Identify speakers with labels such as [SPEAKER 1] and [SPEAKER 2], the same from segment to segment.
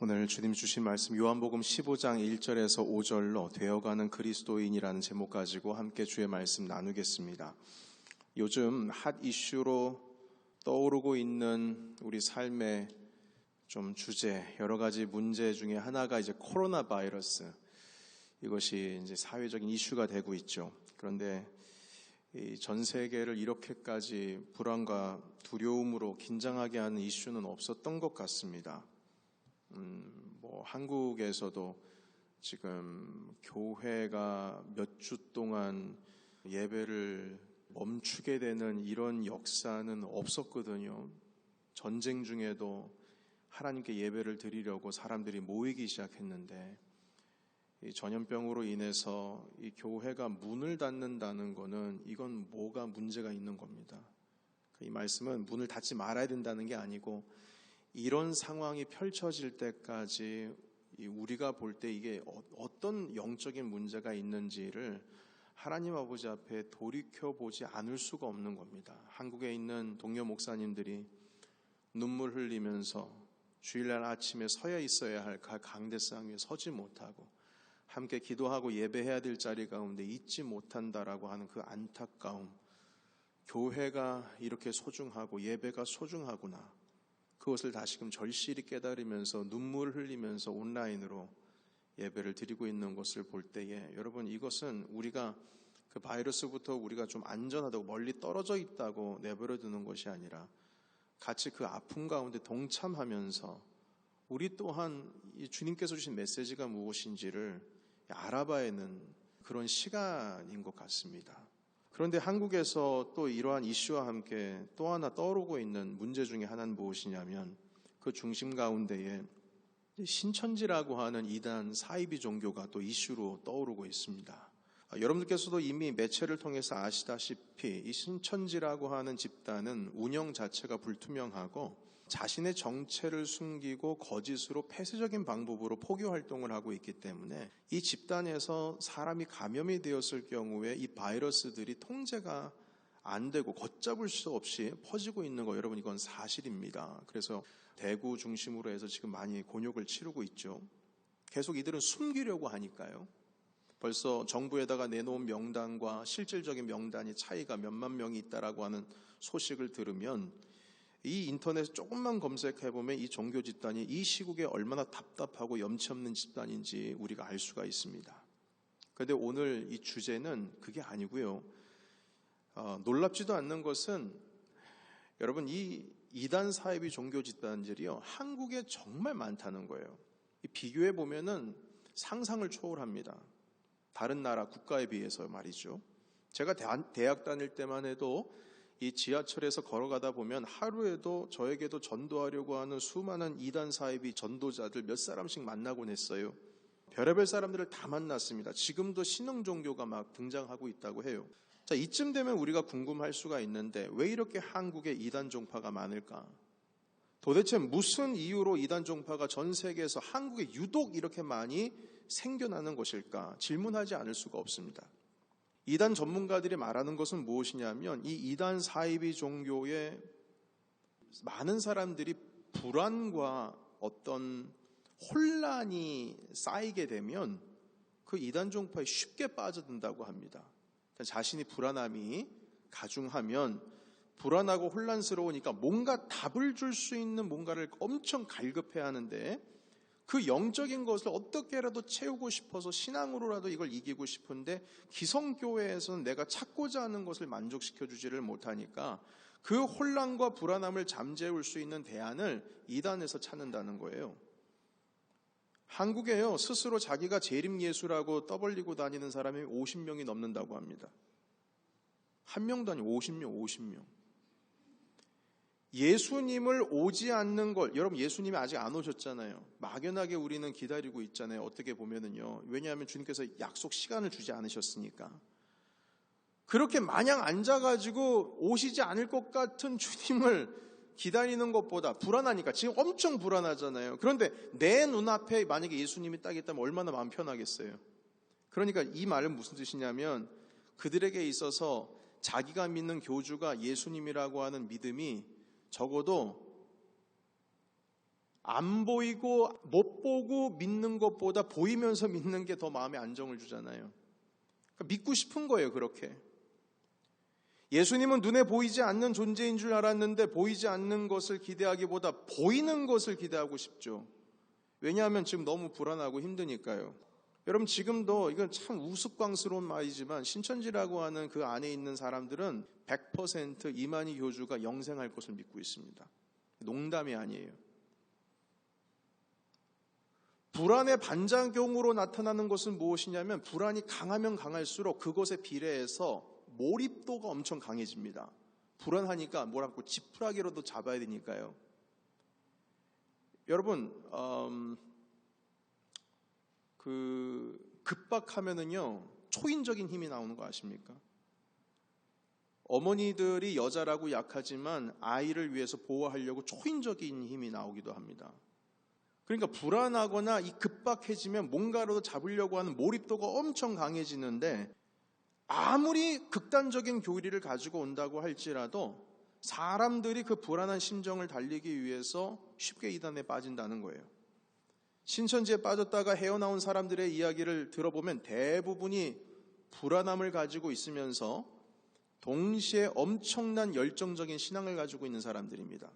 [SPEAKER 1] 오늘 주님 주신 말씀 요한복음 15장 1절에서 5절로 되어가는 그리스도인이라는 제목 가지고 함께 주의 말씀 나누겠습니다. 요즘 핫 이슈로 떠오르고 있는 우리 삶의 좀 주제, 여러 가지 문제 중에 하나가 이제 코로나 바이러스. 이것이 이제 사회적인 이슈가 되고 있죠. 그런데 전 세계를 이렇게까지 불안과 두려움으로 긴장하게 하는 이슈는 없었던 것 같습니다. 한국에서도 지금 교회가 몇 주 동안 예배를 멈추게 되는 이런 역사는 없었거든요. 전쟁 중에도 하나님께 예배를 드리려고 사람들이 모이기 시작했는데 이 전염병으로 인해서 이 교회가 문을 닫는다는 거는 이건 뭐가 문제가 있는 겁니다. 이 말씀은 문을 닫지 말아야 된다는 게 아니고 이런 상황이 펼쳐질 때까지 우리가 볼 때 이게 어떤 영적인 문제가 있는지를 하나님 아버지 앞에 돌이켜보지 않을 수가 없는 겁니다. 한국에 있는 동료 목사님들이 눈물 흘리면서 주일날 아침에 서야 있어야 할 강대상 위에 서지 못하고 함께 기도하고 예배해야 될 자리 가운데 있지 못한다라고 하는 그 안타까움, 교회가 이렇게 소중하고 예배가 소중하구나, 그것을 다시금 절실히 깨달으면서 눈물을 흘리면서 온라인으로 예배를 드리고 있는 것을 볼 때에 여러분, 이것은 우리가 그 바이러스부터 우리가 좀 안전하다고 멀리 떨어져 있다고 내버려 두는 것이 아니라 같이 그 아픔 가운데 동참하면서 우리 또한 이 주님께서 주신 메시지가 무엇인지를 알아봐야 하는 그런 시간인 것 같습니다. 그런데 한국에서 또 이러한 이슈와 함께 또 하나 떠오르고 있는 문제 중에 하나는 무엇이냐면 그 중심 가운데에 신천지라고 하는 이단 사이비 종교가 또 이슈로 떠오르고 있습니다. 여러분들께서도 이미 매체를 통해서 아시다시피 이 신천지라고 하는 집단은 운영 자체가 불투명하고 자신의 정체를 숨기고 거짓으로 폐쇄적인 방법으로 포교 활동을 하고 있기 때문에 이 집단에서 사람이 감염이 되었을 경우에 이 바이러스들이 통제가 안 되고 걷잡을 수 없이 퍼지고 있는 거, 여러분, 이건 사실입니다. 그래서 대구 중심으로 해서 지금 많이 곤욕을 치르고 있죠. 계속 이들은 숨기려고 하니까요. 벌써 정부에다가 내놓은 명단과 실질적인 명단이 차이가 몇만 명이 있다라고 하는 소식을 들으면 이 인터넷 조금만 검색해보면 이 종교 집단이 이 시국에 얼마나 답답하고 염치 없는 집단인지 우리가 알 수가 있습니다. 그런데 오늘 이 주제는 그게 아니고요. 놀랍지도 않는 것은 여러분, 이 이단 사이비 종교 집단들이요, 한국에 정말 많다는 거예요. 비교해보면은 상상을 초월합니다. 다른 나라 국가에 비해서 말이죠. 제가 대학 다닐 때만 해도 이 지하철에서 걸어가다 보면 하루에도 저에게도 전도하려고 하는 수많은 이단 사이비 전도자들 몇 사람씩 만나곤 했어요. 별의별 사람들을 다 만났습니다. 지금도 신흥 종교가 막 등장하고 있다고 해요. 자, 이쯤 되면 우리가 궁금할 수가 있는데 왜 이렇게 한국에 이단 종파가 많을까? 도대체 무슨 이유로 이단 종파가 전 세계에서 한국에 유독 이렇게 많이 생겨나는 것일까? 질문하지 않을 수가 없습니다. 이단 전문가들이 말하는 것은 무엇이냐면 이 이단 사이비 종교에 많은 사람들이 불안과 어떤 혼란이 쌓이게 되면 그 이단 종파에 쉽게 빠져든다고 합니다. 자신이 불안함이 가중하면 불안하고 혼란스러우니까 뭔가 답을 줄 수 있는 뭔가를 엄청 갈급해야 하는데 그 영적인 것을 어떻게라도 채우고 싶어서 신앙으로라도 이걸 이기고 싶은데 기성교회에서는 내가 찾고자 하는 것을 만족시켜주지를 못하니까 그 혼란과 불안함을 잠재울 수 있는 대안을 이단에서 찾는다는 거예요. 한국에요, 스스로 자기가 재림예수라고 떠벌리고 다니는 사람이 50명이 넘는다고 합니다. 한 명도 아니고 50명. 예수님을 오지 않는 걸, 여러분, 예수님이 아직 안 오셨잖아요. 막연하게 우리는 기다리고 있잖아요. 어떻게 보면은요. 왜냐하면 주님께서 약속 시간을 주지 않으셨으니까. 그렇게 마냥 앉아가지고 오시지 않을 것 같은 주님을 기다리는 것보다 불안하니까, 지금 엄청 불안하잖아요. 그런데 내 눈앞에 만약에 예수님이 딱 있다면 얼마나 마음 편하겠어요. 그러니까 이 말은 무슨 뜻이냐면 그들에게 있어서 자기가 믿는 교주가 예수님이라고 하는 믿음이 적어도 안 보이고 못 보고 믿는 것보다 보이면서 믿는 게 더 마음에 안정을 주잖아요. 그러니까 믿고 싶은 거예요, 그렇게. 예수님은 눈에 보이지 않는 존재인 줄 알았는데 보이지 않는 것을 기대하기보다 보이는 것을 기대하고 싶죠. 왜냐하면 지금 너무 불안하고 힘드니까요. 여러분, 지금도 이건 참 우스꽝스러운 말이지만 신천지라고 하는 그 안에 있는 사람들은 100% 이만희 교주가 영생할 것을 믿고 있습니다. 농담이 아니에요. 불안의 반작용으로 나타나는 것은 무엇이냐면, 불안이 강하면 강할수록 그것에 비례해서 몰입도가 엄청 강해집니다. 불안하니까 뭐라고 지푸라기로도 잡아야 되니까요. 여러분, 급박하면은요 초인적인 힘이 나오는 거 아십니까? 어머니들이 여자라고 약하지만 아이를 위해서 보호하려고 초인적인 힘이 나오기도 합니다. 그러니까 불안하거나 이 급박해지면 뭔가로도 잡으려고 하는 몰입도가 엄청 강해지는데, 아무리 극단적인 교리를 가지고 온다고 할지라도 사람들이 그 불안한 심정을 달리기 위해서 쉽게 이단에 빠진다는 거예요. 신천지에 빠졌다가 헤어나온 사람들의 이야기를 들어보면 대부분이 불안함을 가지고 있으면서 동시에 엄청난 열정적인 신앙을 가지고 있는 사람들입니다.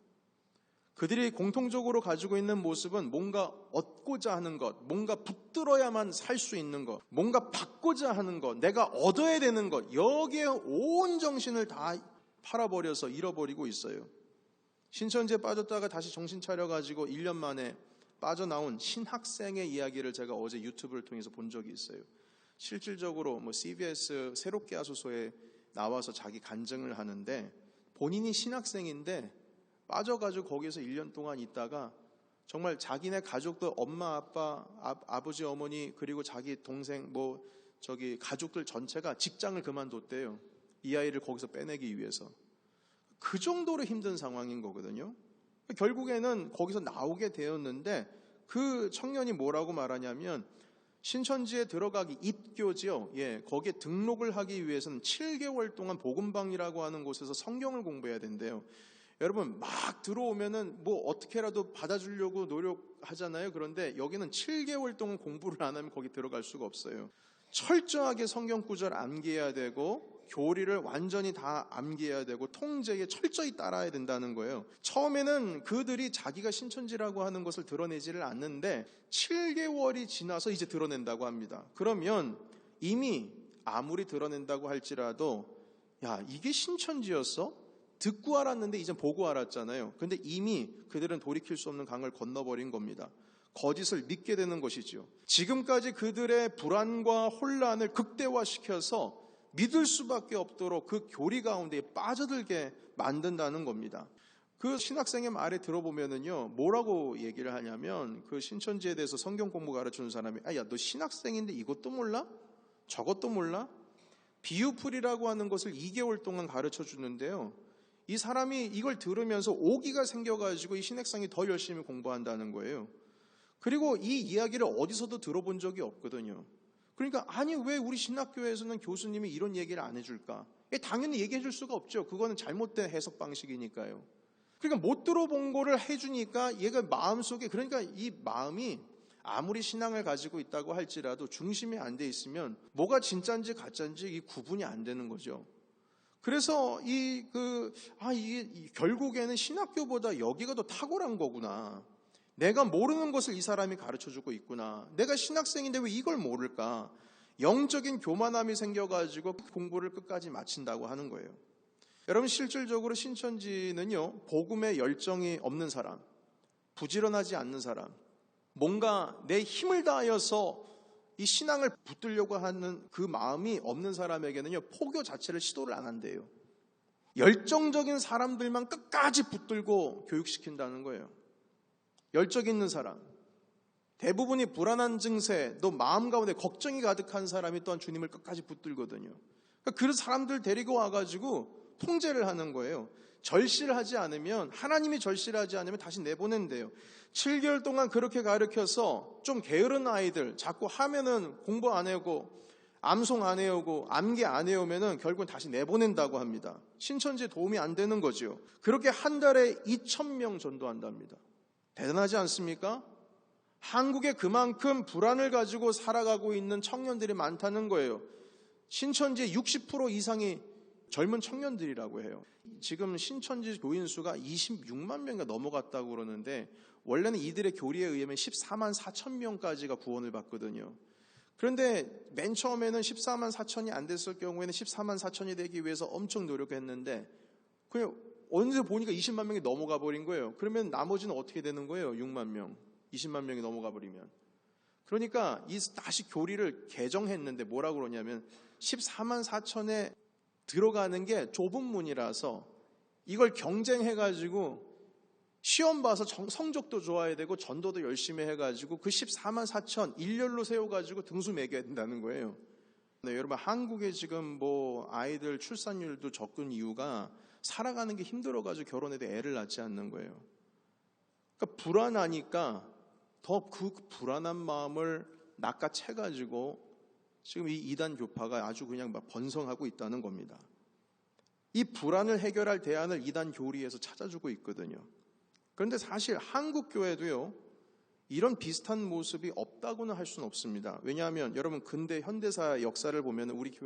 [SPEAKER 1] 그들이 공통적으로 가지고 있는 모습은 뭔가 얻고자 하는 것, 뭔가 붙들어야만 살 수 있는 것, 뭔가 받고자 하는 것, 내가 얻어야 되는 것, 여기에 온 정신을 다 팔아버려서 잃어버리고 있어요. 신천지에 빠졌다가 다시 정신 차려가지고 1년 만에 빠져나온 신학생의 이야기를 제가 어제 유튜브를 통해서 본 적이 있어요. 실질적으로 CBS 새롭게 하소서에 나와서 자기 간증을 하는데, 본인이 신학생인데 빠져가지고 거기서 1년 동안 있다가 정말 자기네 가족들, 엄마, 아빠, 아버지, 어머니, 그리고 자기 동생, 가족들 전체가 직장을 그만뒀대요. 이 아이를 거기서 빼내기 위해서. 그 정도로 힘든 상황인 거거든요. 결국에는 거기서 나오게 되었는데, 그 청년이 뭐라고 말하냐면, 신천지에 들어가기 입교지요. 거기에 등록을 하기 위해서는 7개월 동안 복음방이라고 하는 곳에서 성경을 공부해야 된대요. 여러분, 막 들어오면은 어떻게라도 받아주려고 노력하잖아요. 그런데 여기는 7개월 동안 공부를 안 하면 거기 들어갈 수가 없어요. 철저하게 성경 구절 암기해야 되고, 교리를 완전히 다 암기해야 되고, 통제에 철저히 따라야 된다는 거예요. 처음에는 그들이 자기가 신천지라고 하는 것을 드러내지를 않는데 7개월이 지나서 이제 드러낸다고 합니다. 그러면 이미 아무리 드러낸다고 할지라도, 야, 이게 신천지였어? 듣고 알았는데 이제 보고 알았잖아요. 근데 이미 그들은 돌이킬 수 없는 강을 건너버린 겁니다. 거짓을 믿게 되는 것이죠. 지금까지 그들의 불안과 혼란을 극대화시켜서 믿을 수밖에 없도록 그 교리 가운데 빠져들게 만든다는 겁니다. 그 신학생의 말에 들어보면은요, 뭐라고 얘기를 하냐면, 그 신천지에 대해서 성경 공부 가르치는 사람이, 야, 너 신학생인데 이것도 몰라? 저것도 몰라? 비유풀이라고 하는 것을 2개월 동안 가르쳐 주는데요, 이 사람이 이걸 들으면서 오기가 생겨가지고 이 신학생이 더 열심히 공부한다는 거예요. 그리고 이 이야기를 어디서도 들어본 적이 없거든요. 그러니까 아니, 왜 우리 신학교에서는 교수님이 이런 얘기를 안 해줄까? 당연히 얘기해 줄 수가 없죠. 그거는 잘못된 해석 방식이니까요. 그러니까 못 들어본 거를 해주니까 얘가 마음속에, 그러니까 이 마음이 아무리 신앙을 가지고 있다고 할지라도 중심이 안 돼 있으면 뭐가 진짜인지 가짜인지 이 구분이 안 되는 거죠. 그래서 이게 결국에는 신학교보다 여기가 더 탁월한 거구나. 내가 모르는 것을 이 사람이 가르쳐주고 있구나. 내가 신학생인데 왜 이걸 모를까? 영적인 교만함이 생겨가지고 공부를 끝까지 마친다고 하는 거예요. 여러분, 실질적으로 신천지는요, 복음에 열정이 없는 사람, 부지런하지 않는 사람, 뭔가 내 힘을 다하여서 이 신앙을 붙들려고 하는 그 마음이 없는 사람에게는요, 포교 자체를 시도를 안 한대요. 열정적인 사람들만 끝까지 붙들고 교육시킨다는 거예요. 열정 있는 사람, 대부분이 불안한 증세, 또 마음 가운데 걱정이 가득한 사람이 또한 주님을 끝까지 붙들거든요. 그러니까 그 사람들 데리고 와가지고 통제를 하는 거예요. 절실하지 않으면, 하나님이 절실하지 않으면 다시 내보낸대요. 7개월 동안 그렇게 가르쳐서 좀 게으른 아이들, 자꾸 하면은 공부 안 해오고 암송 안 해오고 암기 안 해오면은 결국은 다시 내보낸다고 합니다. 신천지에 도움이 안 되는 거죠. 그렇게 한 달에 2,000명 전도한답니다. 대단하지 않습니까? 한국에 그만큼 불안을 가지고 살아가고 있는 청년들이 많다는 거예요. 신천지의 60% 이상이 젊은 청년들이라고 해요. 지금 신천지 교인 수가 26만 명이 넘어갔다고 그러는데 원래는 이들의 교리에 의하면 14만 4천 명까지가 구원을 받거든요. 그런데 맨 처음에는 14만 4천이 안 됐을 경우에는 14만 4천이 되기 위해서 엄청 노력했는데 그냥 어느새 보니까 20만 명이 넘어가 버린 거예요. 그러면 나머지는 어떻게 되는 거예요? 6만 명, 20만 명이 넘어가 버리면. 그러니까 다시 교리를 개정했는데 뭐라고 그러냐면 14만 4천에 들어가는 게 좁은 문이라서 이걸 경쟁해가지고 시험 봐서 성적도 좋아야 되고 전도도 열심히 해가지고 그 14만 4천 일렬로 세워가지고 등수 매겨야 된다는 거예요. 네, 여러분 한국에 지금 아이들 출산율도 적은 이유가 살아가는 게 힘들어가지고 결혼해도 애를 낳지 않는 거예요. 그러니까 불안하니까 더 그 불안한 마음을 낚아채가지고 지금 이 이단 교파가 아주 그냥 막 번성하고 있다는 겁니다. 이 불안을 해결할 대안을 이단 교리에서 찾아주고 있거든요. 그런데 사실 한국 교회도요, 이런 비슷한 모습이 없다고는 할 수는 없습니다. 왜냐하면 여러분 근대 현대사 역사를 보면 우리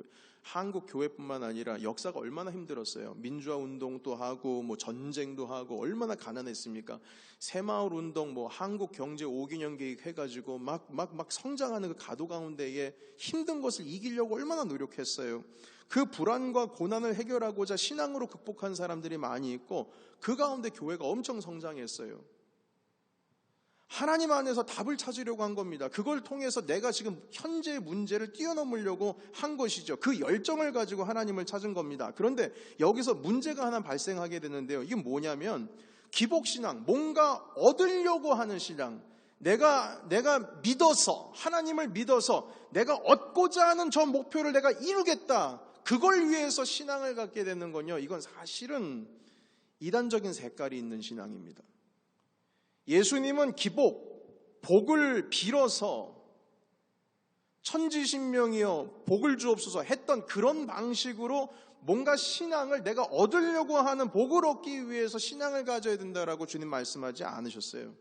[SPEAKER 1] 한국 교회뿐만 아니라 역사가 얼마나 힘들었어요. 민주화 운동도 하고 전쟁도 하고 얼마나 가난했습니까? 새마을 운동, 한국 경제 5개년 계획 해가지고 막 성장하는 그 가도 가운데에 힘든 것을 이기려고 얼마나 노력했어요. 그 불안과 고난을 해결하고자 신앙으로 극복한 사람들이 많이 있고 그 가운데 교회가 엄청 성장했어요. 하나님 안에서 답을 찾으려고 한 겁니다. 그걸 통해서 내가 지금 현재의 문제를 뛰어넘으려고 한 것이죠. 그 열정을 가지고 하나님을 찾은 겁니다. 그런데 여기서 문제가 하나 발생하게 되는데요. 이게 뭐냐면 기복신앙, 뭔가 얻으려고 하는 신앙. 내가 믿어서, 하나님을 믿어서 내가 얻고자 하는 저 목표를 내가 이루겠다. 그걸 위해서 신앙을 갖게 되는 건요, 이건 사실은 이단적인 색깔이 있는 신앙입니다. 예수님은 복을 빌어서 천지신명이여 복을 주옵소서 했던 그런 방식으로 뭔가 신앙을 내가 얻으려고 하는 복을 얻기 위해서 신앙을 가져야 된다라고 주님 말씀하지 않으셨어요.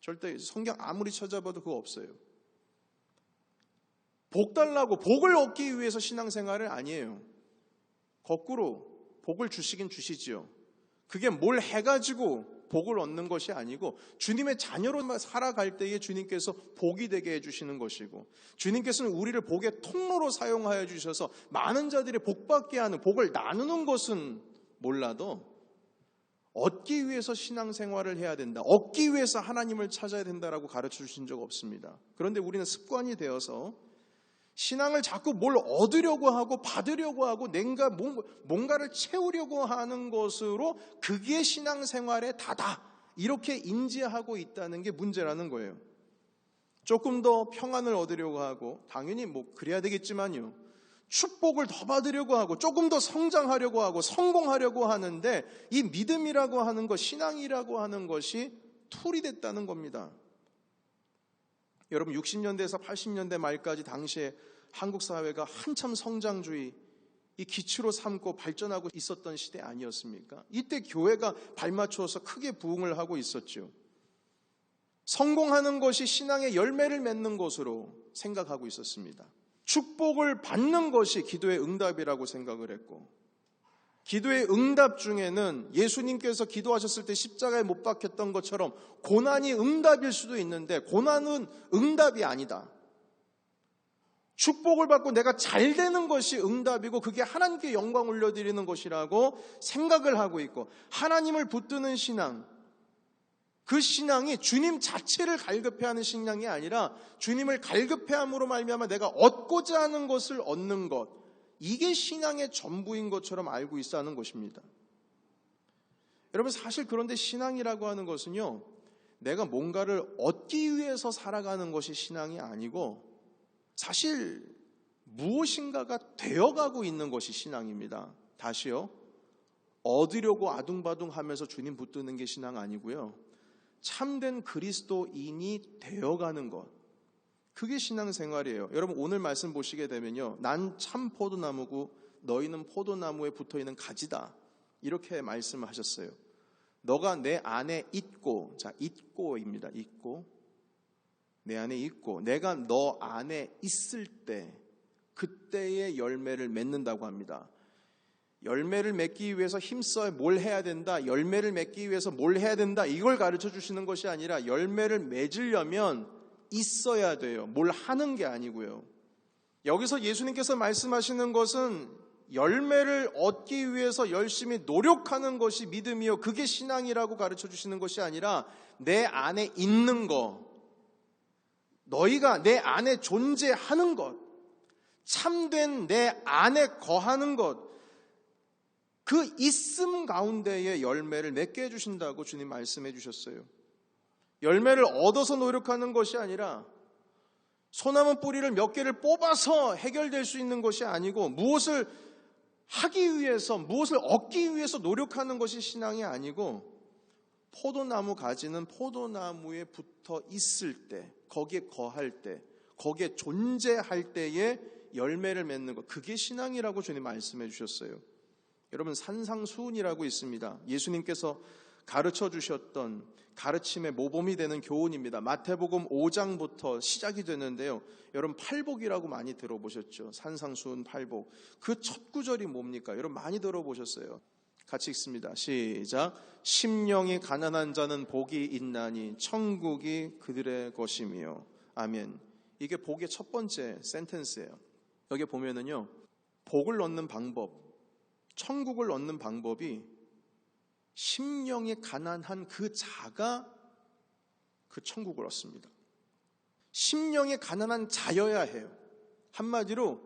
[SPEAKER 1] 절대 성경 아무리 찾아봐도 그거 없어요. 복 달라고 복을 얻기 위해서 신앙생활을 아니에요. 거꾸로 복을 주시긴 주시지요. 그게 뭘 해가지고 복을 얻는 것이 아니고 주님의 자녀로 살아갈 때에 주님께서 복이 되게 해주시는 것이고 주님께서는 우리를 복의 통로로 사용하여 주셔서 많은 자들이 복받게 하는 복을 나누는 것은 몰라도 얻기 위해서 신앙생활을 해야 된다. 얻기 위해서 하나님을 찾아야 된다라고 가르쳐 주신 적 없습니다. 그런데 우리는 습관이 되어서 신앙을 자꾸 뭘 얻으려고 하고 받으려고 하고 뭔가를 채우려고 하는 것으로 그게 신앙생활의 다다 이렇게 인지하고 있다는 게 문제라는 거예요. 조금 더 평안을 얻으려고 하고 당연히 그래야 되겠지만요. 축복을 더 받으려고 하고 조금 더 성장하려고 하고 성공하려고 하는데 이 믿음이라고 하는 것, 신앙이라고 하는 것이 툴이 됐다는 겁니다. 여러분 60년대에서 80년대 말까지 당시에 한국 사회가 한참 성장주의 이 기초로 삼고 발전하고 있었던 시대 아니었습니까? 이때 교회가 발맞춰서 크게 부흥을 하고 있었죠. 성공하는 것이 신앙의 열매를 맺는 것으로 생각하고 있었습니다. 축복을 받는 것이 기도의 응답이라고 생각을 했고 기도의 응답 중에는 예수님께서 기도하셨을 때 십자가에 못 박혔던 것처럼 고난이 응답일 수도 있는데 고난은 응답이 아니다. 축복을 받고 내가 잘 되는 것이 응답이고 그게 하나님께 영광 올려드리는 것이라고 생각을 하고 있고 하나님을 붙드는 신앙, 그 신앙이 주님 자체를 갈급해하는 신앙이 아니라 주님을 갈급해함으로 말미암아 내가 얻고자 하는 것을 얻는 것, 이게 신앙의 전부인 것처럼 알고 있어 하는 것입니다. 여러분 사실 그런데 신앙이라고 하는 것은요, 내가 뭔가를 얻기 위해서 살아가는 것이 신앙이 아니고 사실 무엇인가가 되어가고 있는 것이 신앙입니다. 다시요, 얻으려고 아둥바둥하면서 주님 붙드는 게 신앙 아니고요, 참된 그리스도인이 되어가는 것, 그게 신앙생활이에요. 여러분 오늘 말씀 보시게 되면요, 난 참 포도나무고 너희는 포도나무에 붙어있는 가지다 이렇게 말씀하셨어요. 너가 내 안에 있고, 자, 있고입니다. 있고. 내 안에 있고, 내가 너 안에 있을 때, 그때의 열매를 맺는다고 합니다. 열매를 맺기 위해서 힘써 뭘 해야 된다, 열매를 맺기 위해서 뭘 해야 된다, 이걸 가르쳐 주시는 것이 아니라 열매를 맺으려면 있어야 돼요. 뭘 하는 게 아니고요. 여기서 예수님께서 말씀하시는 것은 열매를 얻기 위해서 열심히 노력하는 것이 믿음이요, 그게 신앙이라고 가르쳐 주시는 것이 아니라 내 안에 있는 것, 너희가 내 안에 존재하는 것, 참된 내 안에 거하는 것, 그 있음 가운데에 열매를 맺게 해주신다고 주님 말씀해 주셨어요. 열매를 얻어서 노력하는 것이 아니라 소나무 뿌리를 몇 개를 뽑아서 해결될 수 있는 것이 아니고, 무엇을 하기 위해서, 무엇을 얻기 위해서 노력하는 것이 신앙이 아니고, 포도나무 가지는 포도나무에 붙어 있을 때, 거기에 거할 때, 거기에 존재할 때에 열매를 맺는 것, 그게 신앙이라고 주님 말씀해 주셨어요. 여러분, 산상수훈이라고 있습니다. 예수님께서 가르쳐 주셨던 가르침의 모범이 되는 교훈입니다. 마태복음 5장부터 시작이 되는데요, 여러분 팔복이라고 많이 들어보셨죠? 산상수훈 팔복. 그 첫 구절이 뭡니까? 여러분 많이 들어보셨어요. 같이 읽습니다. 시작. 심령이 가난한 자는 복이 있나니 천국이 그들의 것이며. 아멘. 이게 복의 첫 번째 센텐스예요. 여기 보면은요, 복을 얻는 방법, 천국을 얻는 방법이 심령이 가난한 그 자가 그 천국을 얻습니다. 심령이 가난한 자여야 해요. 한마디로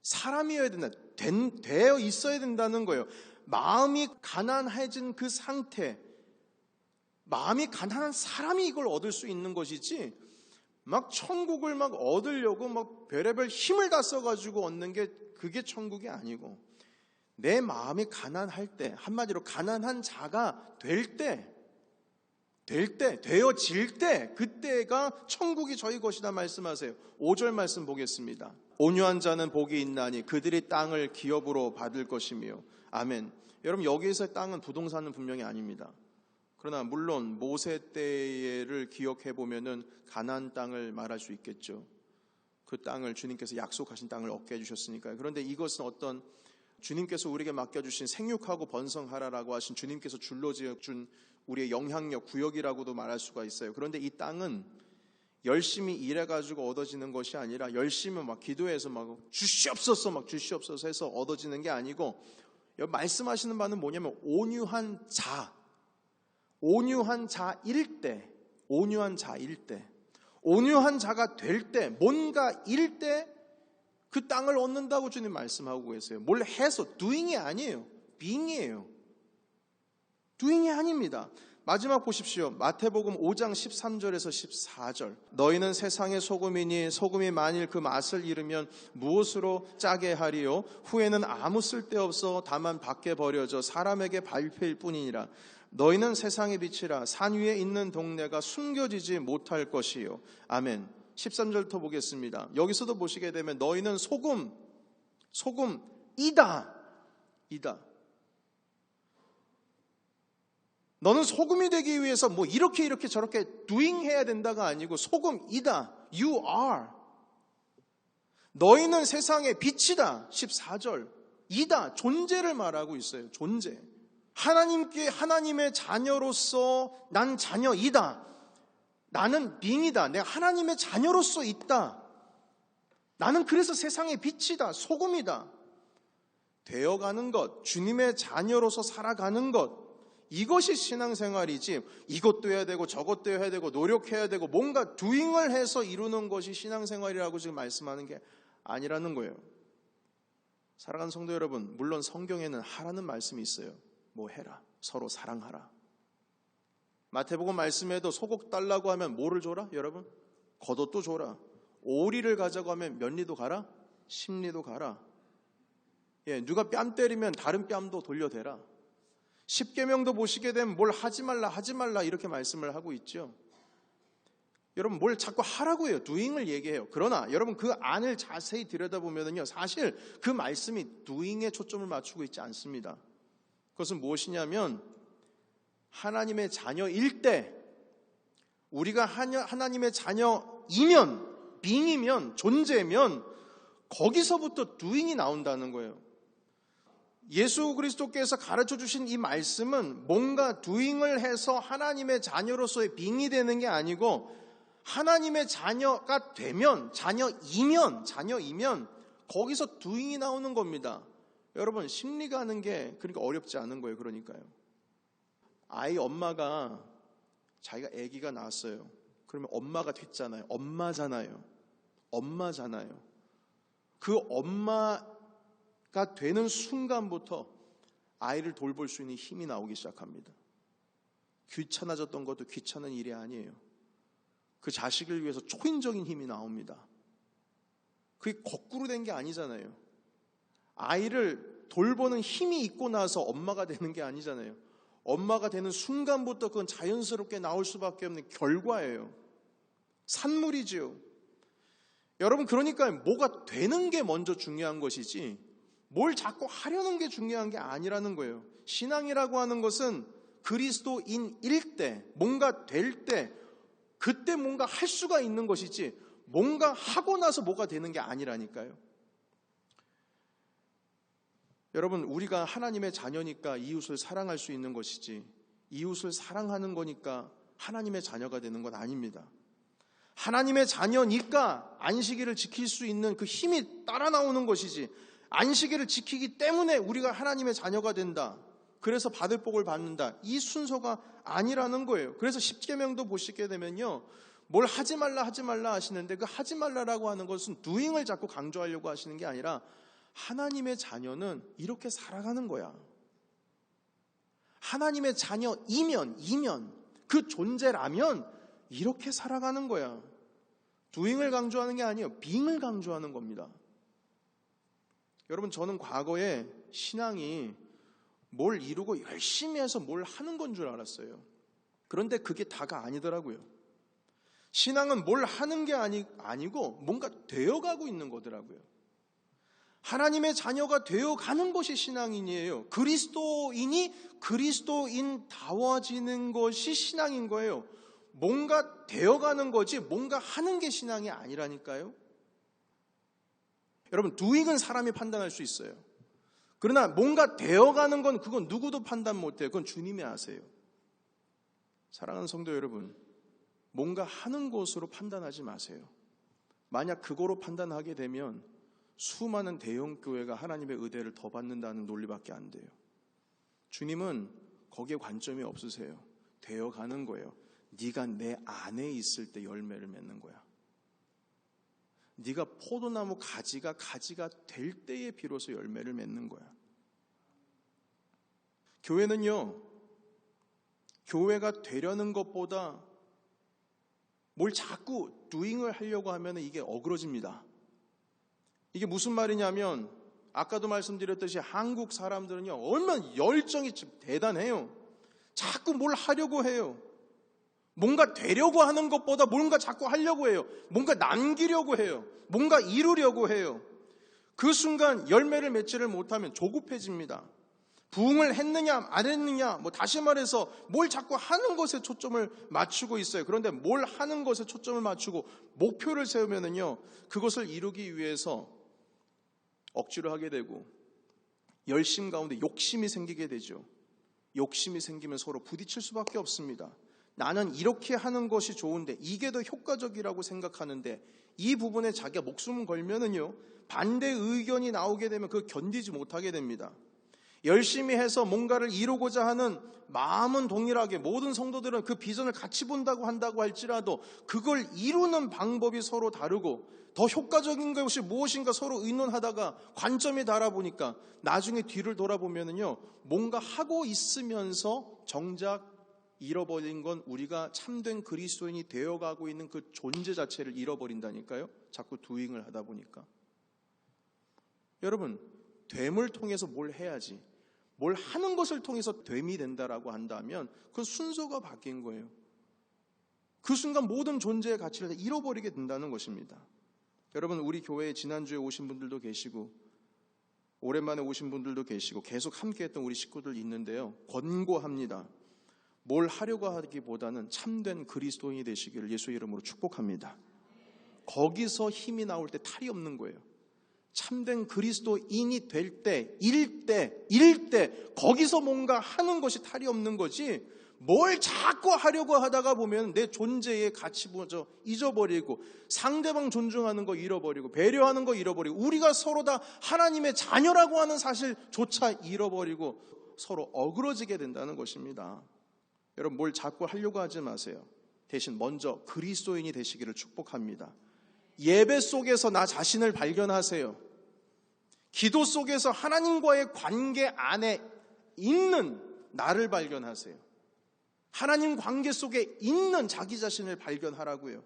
[SPEAKER 1] 사람이어야 된다, 되어 있어야 된다는 거예요. 마음이 가난해진 그 상태, 마음이 가난한 사람이 이걸 얻을 수 있는 것이지, 막 천국을 막 얻으려고 막 별의별 힘을 다 써가지고 얻는 게 그게 천국이 아니고, 내 마음이 가난할 때, 한마디로 가난한 자가 되어질 때, 그때가 천국이 저희 것이다 말씀하세요. 5절 말씀 보겠습니다. 온유한 자는 복이 있나니 그들이 땅을 기업으로 받을 것이며. 아멘. 여러분, 여기에서의 땅은 부동산은 분명히 아닙니다. 그러나 물론 모세 때를 기억해 보면은 가나안 땅을 말할 수 있겠죠. 그 땅을 주님께서 약속하신 땅을 얻게 해주셨으니까요. 그런데 이것은 어떤 주님께서 우리에게 맡겨주신 생육하고 번성하라라고 하신 주님께서 줄로준 우리의 영향력 구역이라고도 말할 수가 있어요. 그런데 이 땅은 열심히 일해가지고 얻어지는 것이 아니라, 열심히 막 기도해서 막 주시옵소서 해서 얻어지는 게 아니고, 여기 말씀하시는 바는 뭐냐면 온유한 자일 때, 온유한 자가 될 때, 뭔가 일 때 그 땅을 얻는다고 주님 말씀하고 계세요. 뭘 해서, doing이 아니에요. being이에요. doing이 아닙니다. 마지막 보십시오. 마태복음 5장 13절에서 14절. 너희는 세상의 소금이니 소금이 만일 그 맛을 잃으면 무엇으로 짜게 하리요? 후에는 아무 쓸데없어 다만 밖에 버려져 사람에게 밟힐 뿐이니라. 너희는 세상의 빛이라. 산 위에 있는 동네가 숨겨지지 못할 것이요. 아멘. 13절부터 보겠습니다. 여기서도 보시게 되면 너희는 소금이다. 너는 소금이 되기 위해서 뭐 이렇게 저렇게 doing 해야 된다가 아니고 소금이다. You are. 너희는 세상의 빛이다. 14절. 이다. 존재를 말하고 있어요. 존재. 하나님의 자녀로서 난 자녀이다. 나는 빙이다. 내가 하나님의 자녀로서 있다. 나는 그래서 세상의 빛이다. 소금이다. 되어가는 것, 주님의 자녀로서 살아가는 것, 이것이 신앙생활이지, 이것도 해야 되고 저것도 해야 되고 노력해야 되고 뭔가 doing을 해서 이루는 것이 신앙생활이라고 지금 말씀하는 게 아니라는 거예요. 사랑하는 성도 여러분, 물론 성경에는 하라는 말씀이 있어요. 뭐 해라. 서로 사랑하라. 마태복음 말씀에도 소곡 달라고 하면 뭐를 줘라? 여러분, 겉옷도 줘라. 오리를 가자고 하면 몇 리도 가라? 10리도 가라. 예, 누가 뺨 때리면 다른 뺨도 돌려대라. 십계명도 보시게 되면 뭘 하지 말라 이렇게 말씀을 하고 있죠. 여러분, 뭘 자꾸 하라고 해요. doing을 얘기해요. 그러나 여러분, 그 안을 자세히 들여다보면요, 사실 그 말씀이 doing에 초점을 맞추고 있지 않습니다. 그것은 무엇이냐면 하나님의 자녀일 때, 우리가 하나님의 자녀이면, 빙이면, 존재면 거기서부터 doing이 나온다는 거예요. 예수 그리스도께서 가르쳐 주신 이 말씀은 뭔가 doing을 해서 하나님의 자녀로서의 빙이 되는 게 아니고, 하나님의 자녀가 되면, 자녀이면 거기서 doing이 나오는 겁니다. 여러분, 심리가 하는 게 그러니까 어렵지 않은 거예요. 그러니까요. 아이 엄마가, 자기가 아기가 낳았어요. 그러면 엄마가 됐잖아요. 엄마잖아요. 그 엄마가 되는 순간부터 아이를 돌볼 수 있는 힘이 나오기 시작합니다. 귀찮아졌던 것도 귀찮은 일이 아니에요. 그 자식을 위해서 초인적인 힘이 나옵니다. 그게 거꾸로 된 게 아니잖아요. 아이를 돌보는 힘이 있고 나서 엄마가 되는 게 아니잖아요. 엄마가 되는 순간부터 그건 자연스럽게 나올 수밖에 없는 결과예요. 산물이지요. 여러분, 그러니까 뭐가 되는 게 먼저 중요한 것이지 뭘 자꾸 하려는 게 중요한 게 아니라는 거예요. 신앙이라고 하는 것은 그리스도인일 때, 뭔가 될 때, 그때 뭔가 할 수가 있는 것이지 뭔가 하고 나서 뭐가 되는 게 아니라니까요. 여러분, 우리가 하나님의 자녀니까 이웃을 사랑할 수 있는 것이지, 이웃을 사랑하는 거니까 하나님의 자녀가 되는 건 아닙니다. 하나님의 자녀니까 안식일을 지킬 수 있는 그 힘이 따라 나오는 것이지, 안식일을 지키기 때문에 우리가 하나님의 자녀가 된다, 그래서 받을 복을 받는다, 이 순서가 아니라는 거예요. 그래서 십계명도 보시게 되면요, 뭘 하지 말라 하시는데 그 하지 말라라고 하는 것은 doing을 자꾸 강조하려고 하시는 게 아니라 하나님의 자녀는 이렇게 살아가는 거야. 하나님의 자녀이면, 그 존재라면 이렇게 살아가는 거야. doing을 강조하는 게 아니에요. being을 강조하는 겁니다. 여러분, 저는 과거에 신앙이 뭘 이루고 열심히 해서 뭘 하는 건 줄 알았어요. 그런데 그게 다가 아니더라고요. 신앙은 뭘 하는 게 아니고 뭔가 되어가고 있는 거더라고요. 하나님의 자녀가 되어가는 것이 신앙인이에요. 그리스도인이 그리스도인다워지는 것이 신앙인 거예요. 뭔가 되어가는 거지 뭔가 하는 게 신앙이 아니라니까요. 여러분, doing은 사람이 판단할 수 있어요. 그러나 뭔가 되어가는 건 그건 누구도 판단 못해요. 그건 주님이 아세요. 사랑하는 성도 여러분, 뭔가 하는 것으로 판단하지 마세요. 만약 그거로 판단하게 되면 수많은 대형 교회가 하나님의 의대를 더 받는다는 논리밖에 안 돼요. 주님은 거기에 관점이 없으세요. 되어가는 거예요. 네가 내 안에 있을 때 열매를 맺는 거야. 네가 포도나무 가지가 될 때에 비로소 열매를 맺는 거야. 교회는요, 교회가 되려는 것보다 뭘 자꾸 doing을 하려고 하면 이게 어그러집니다. 이게 무슨 말이냐면, 아까도 말씀드렸듯이 한국 사람들은요, 얼마나 열정이 대단해요. 자꾸 뭘 하려고 해요. 뭔가 되려고 하는 것보다 뭔가 자꾸 하려고 해요. 뭔가 남기려고 해요. 뭔가 이루려고 해요. 그 순간 열매를 맺지를 못하면 조급해집니다. 부흥을 했느냐 안 했느냐, 다시 말해서 뭘 자꾸 하는 것에 초점을 맞추고 있어요. 그런데 뭘 하는 것에 초점을 맞추고 목표를 세우면은요, 그것을 이루기 위해서 억지로 하게 되고 열심 가운데 욕심이 생기게 되죠. 욕심이 생기면 서로 부딪힐 수밖에 없습니다. 나는 이렇게 하는 것이 좋은데, 이게 더 효과적이라고 생각하는데, 이 부분에 자기가 목숨을 걸면은요, 반대 의견이 나오게 되면 그걸 견디지 못하게 됩니다. 열심히 해서 뭔가를 이루고자 하는 마음은 동일하게, 모든 성도들은 그 비전을 같이 본다고 한다고 할지라도 그걸 이루는 방법이 서로 다르고, 더 효과적인 것이 무엇인가 서로 의논하다가 관점이 달아보니까 나중에 뒤를 돌아보면은요, 뭔가 하고 있으면서 정작 잃어버린 건 우리가 참된 그리스도인이 되어가고 있는 그 존재 자체를 잃어버린다니까요. 자꾸 doing을 하다 보니까. 여러분, 됨을 통해서 뭘 해야지, 뭘 하는 것을 통해서 됨이 된다라고 한다면 그 순서가 바뀐 거예요. 그 순간 모든 존재의 가치를 잃어버리게 된다는 것입니다. 여러분, 우리 교회에 지난주에 오신 분들도 계시고 오랜만에 오신 분들도 계시고 계속 함께했던 우리 식구들 있는데요, 권고합니다. 뭘 하려고 하기보다는 참된 그리스도인이 되시기를 예수 이름으로 축복합니다. 거기서 힘이 나올 때 탈이 없는 거예요. 참된 그리스도인이 될 때, 일 때 거기서 뭔가 하는 것이 탈이 없는 거지, 뭘 자꾸 하려고 하다가 보면 내 존재의 가치 잊어버리고, 상대방 존중하는 거 잃어버리고, 배려하는 거 잃어버리고, 우리가 서로 다 하나님의 자녀라고 하는 사실조차 잃어버리고 서로 어그러지게 된다는 것입니다. 여러분, 뭘 자꾸 하려고 하지 마세요. 대신 먼저 그리스도인이 되시기를 축복합니다. 예배 속에서 나 자신을 발견하세요. 기도 속에서 하나님과의 관계 안에 있는 나를 발견하세요. 하나님 관계 속에 있는 자기 자신을 발견하라고요.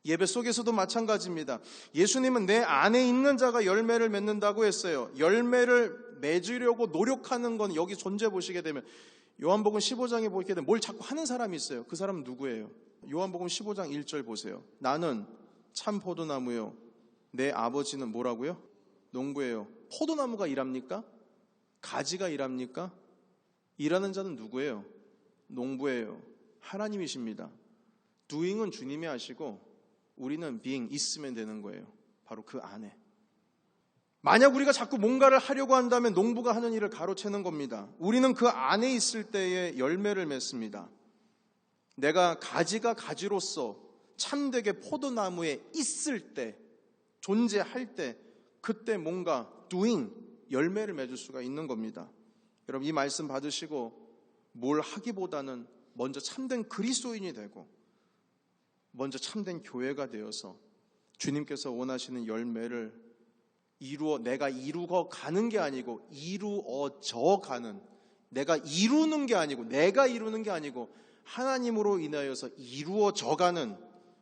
[SPEAKER 1] 예배 속에서도 마찬가지입니다. 예수님은 내 안에 있는 자가 열매를 맺는다고 했어요. 열매를 맺으려고 노력하는 건 여기 존재 보시게 되면 요한복음 15장에 보게 되면 뭘 자꾸 하는 사람이 있어요. 그 사람은 누구예요? 요한복음 15장 1절 보세요. 나는 참 포도나무요, 내 아버지는 뭐라고요? 농부예요. 포도나무가 일합니까? 가지가 일합니까? 일하는 자는 누구예요? 농부예요. 하나님이십니다. doing은 주님이 하시고 우리는 being, 있으면 되는 거예요. 바로 그 안에. 만약 우리가 자꾸 뭔가를 하려고 한다면 농부가 하는 일을 가로채는 겁니다. 우리는 그 안에 있을 때에 열매를 맺습니다. 내가 가지가 가지로서 참되게 포도나무에 있을 때, 존재할 때, 그때 뭔가 doing, 열매를 맺을 수가 있는 겁니다. 여러분, 이 말씀 받으시고 뭘 하기보다는 먼저 참된 그리스도인이 되고 먼저 참된 교회가 되어서 주님께서 원하시는 열매를 내가 이루어 가는 게 아니고 이루어져 가는, 내가 이루는 게 아니고 하나님으로 인하여서 이루어져 가는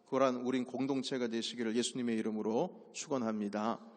[SPEAKER 1] 그런 우린 공동체가 되시기를 예수님의 이름으로 축원합니다.